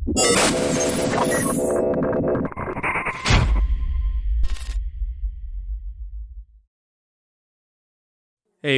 Hey,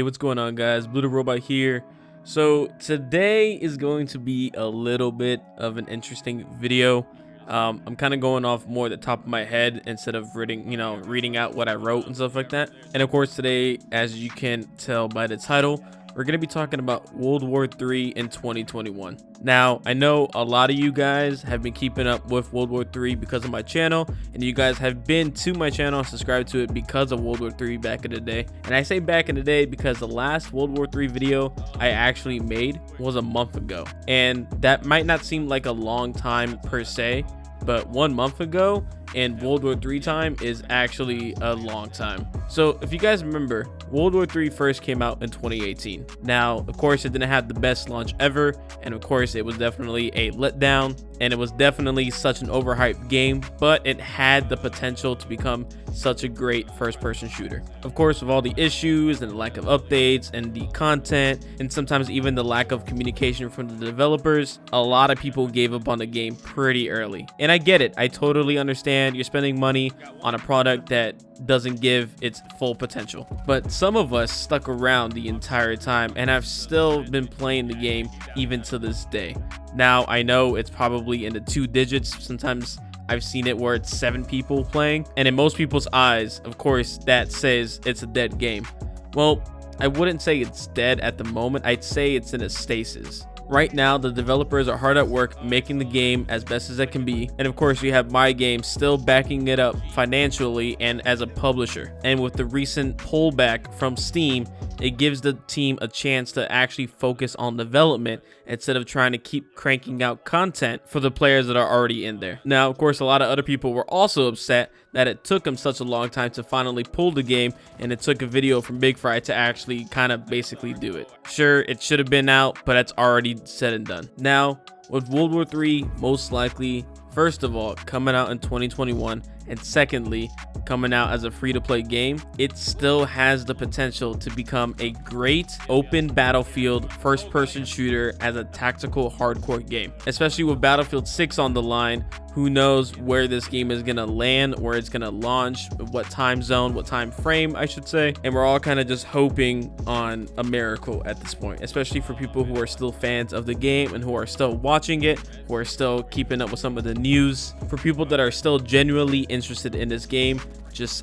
what's going on, guys? BlueTheRobot here. So today is going to be a little bit of an interesting video. I'm kind of going off more at the top of my head instead of reading out what I wrote and stuff like that. And of course, today, as you can tell by the title, we're going to be talking about World War III in 2021. Now, I know a lot of you guys have been keeping up with World War III because of my channel, and you guys have been to my channel and subscribed to it because of World War III back in the day. And I say back in the day because the last World War III video I actually made was a month ago. And that might not seem like a long time per se, but 1 month ago in World War III time is actually a long time. So if you guys remember, World War III first came out in 2018. Now, of course, it didn't have the best launch ever, and of course, it was definitely a letdown, and it was definitely such an overhyped game, but it had the potential to become such a great first-person shooter. Of course, with all the issues and the lack of updates and the content, and sometimes even the lack of communication from the developers, a lot of people gave up on the game pretty early. And I get it. I totally understand you're spending money on a product that doesn't give its full potential. But some of us stuck around the entire time and have still been playing the game even to this day. Now, I know it's probably in the 2 digits. Sometimes I've seen it where it's 7 people playing, and in most people's eyes, of course, that says it's a dead game. Well, I wouldn't say it's dead at the moment. I'd say it's in a stasis. Right now, the developers are hard at work making the game as best as it can be. And of course, you have my game still backing it up financially and as a publisher. And with the recent pullback from Steam, it gives the team a chance to actually focus on development instead of trying to keep cranking out content for the players that are already in there. Now, of course, a lot of other people were also upset that it took them such a long time to finally pull the game, and it took a video from Big Fry to actually kind of basically do it. Sure, it should have been out, but that's already said and done. Now, with World War III most likely, first of all, coming out in 2021, and secondly, coming out as a free-to-play game, it still has the potential to become a great open battlefield first-person shooter as a tactical hardcore game. Especially with Battlefield 6 on the line, who knows where this game is gonna land, where it's gonna launch, what time zone, what time frame, I should say. And we're all kind of just hoping on a miracle at this point, especially for people who are still fans of the game and who are still watching it, who are still keeping up with some of the news. For people that are still genuinely interested in this game,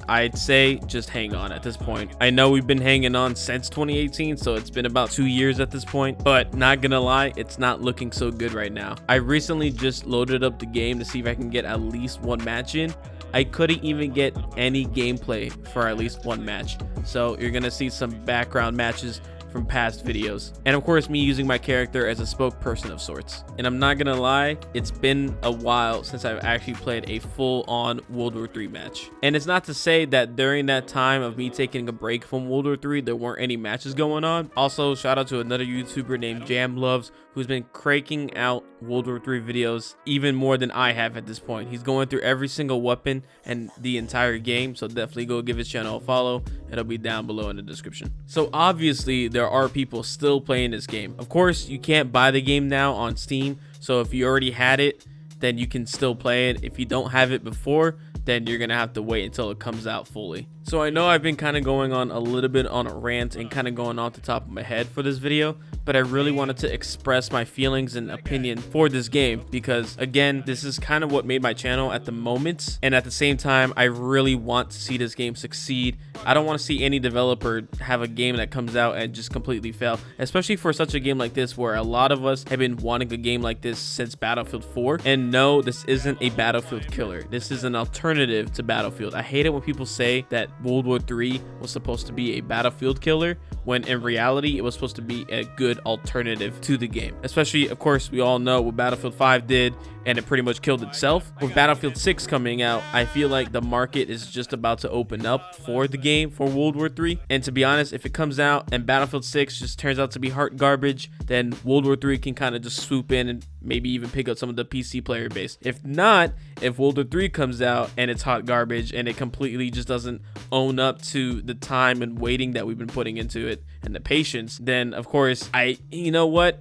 I'd say just hang on at this point. I know we've been hanging on since 2018, so it's been about 2 years at this point, but not gonna lie, it's not looking so good right now. I recently just loaded up the game to see if I can get at least 1 match in. I couldn't even get any gameplay for at least 1 match, so you're gonna see some background matches from past videos, and of course me using my character as a spokesperson of sorts. And I'm not gonna lie, it's been a while since I've actually played a full-on World War III match. And it's not to say that during that time of me taking a break from World War III there weren't any matches going on. Also, shout out to another YouTuber named JamLoves, who's been cranking out World War III videos even more than I have at this point. He's going through every single weapon and the entire game, so definitely go give his channel a follow. It'll be down below in the description. So obviously there are people still playing this game. Of course, you can't buy the game now on Steam, so if you already had it, then you can still play it. If you don't have it before, then you're gonna have to wait until it comes out fully. So I know I've been kind of going on a little bit on a rant and kind of going off the top of my head for this video, but I really wanted to express my feelings and opinion for this game because, again, this is kind of what made my channel at the moment, and at the same time, I really want to see this game succeed. I don't want to see any developer have a game that comes out and just completely fail, especially for such a game like this where a lot of us have been wanting a game like this since Battlefield 4. And no, this isn't a Battlefield killer. This is an alternative to Battlefield. I hate it when people say that World War III was supposed to be a Battlefield killer, when in reality it was supposed to be a good alternative to the game. Especially, of course, we all know what Battlefield 5 did, and it pretty much killed itself. With Battlefield 6 coming out, I feel like the market is just about to open up for the game for World War III. And to be honest, if it comes out and Battlefield 6 just turns out to be hot garbage, then World War III can kind of just swoop in and maybe even pick up some of the PC player base. If not, if World War III comes out and it's hot garbage and it completely just doesn't own up to the time and waiting that we've been putting into it and the patience, then of course, you know what?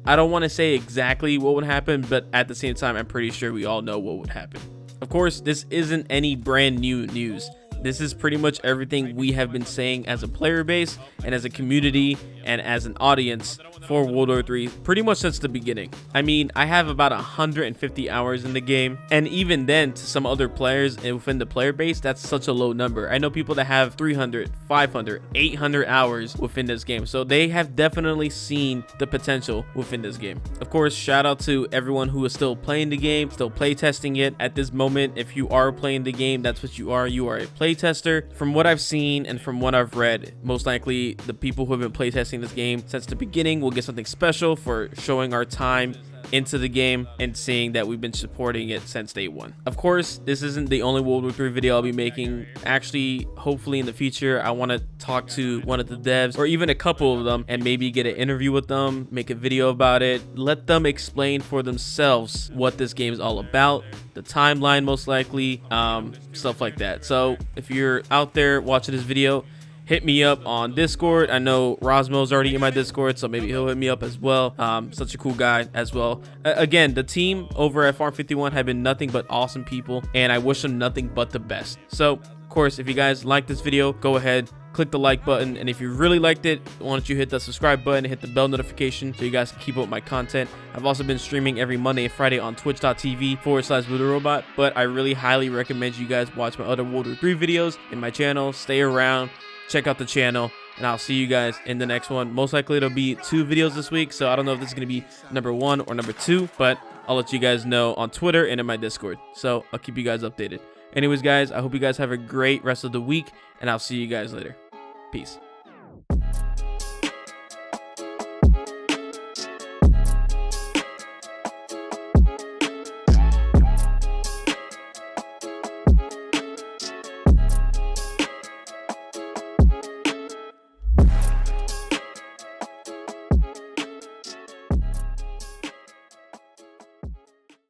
I don't want to say exactly what would happen, but at the same time, I'm pretty sure we all know what would happen. Of course, this isn't any brand new news. This is pretty much everything we have been saying as a player base and as a community and as an audience for World War 3 pretty much since the beginning. I mean, I have about 150 hours in the game, and even then, to some other players within the player base, that's such a low number. I know people that have 300, 500, 800 hours within this game, so they have definitely seen the potential within this game. Of course, shout out to everyone who is still playing the game, still playtesting it at this moment. If you are playing the game, that's what you are. You are a playtester. From what I've seen and from what I've read, most likely the people who have been playtesting this game since the beginning will get something special for showing our time into the game and seeing that we've been supporting it since day one. Of course, this isn't the only World War 3 video I'll be making. Actually, hopefully in the future, I want to talk to one of the devs or even a couple of them and maybe get an interview with them, make a video about it, let them explain for themselves what this game is all about, the timeline most likely, stuff like that. So if you're out there watching this video, hit me up on Discord. I know Rosmo's already in my Discord, so maybe he'll hit me up as well. Such a cool guy as well. Again, the team over at Farm 51 have been nothing but awesome people, and I wish them nothing but the best. So, of course, if you guys like this video, go ahead, click the like button, and if you really liked it, why don't you hit the subscribe button and hit the bell notification so you guys can keep up with my content. I've also been streaming every Monday and Friday on twitch.tv/BlueTheRobot, but I really highly recommend you guys watch my other World War 3 videos in my channel. Stay around, check out the channel, and I'll see you guys in the next one. Most likely it'll be 2 videos this week, so I don't know if this is going to be number 1 or number 2, but I'll let you guys know on Twitter and in my Discord, so I'll keep you guys updated. Anyways, guys, I hope you guys have a great rest of the week, and I'll see you guys later. Peace.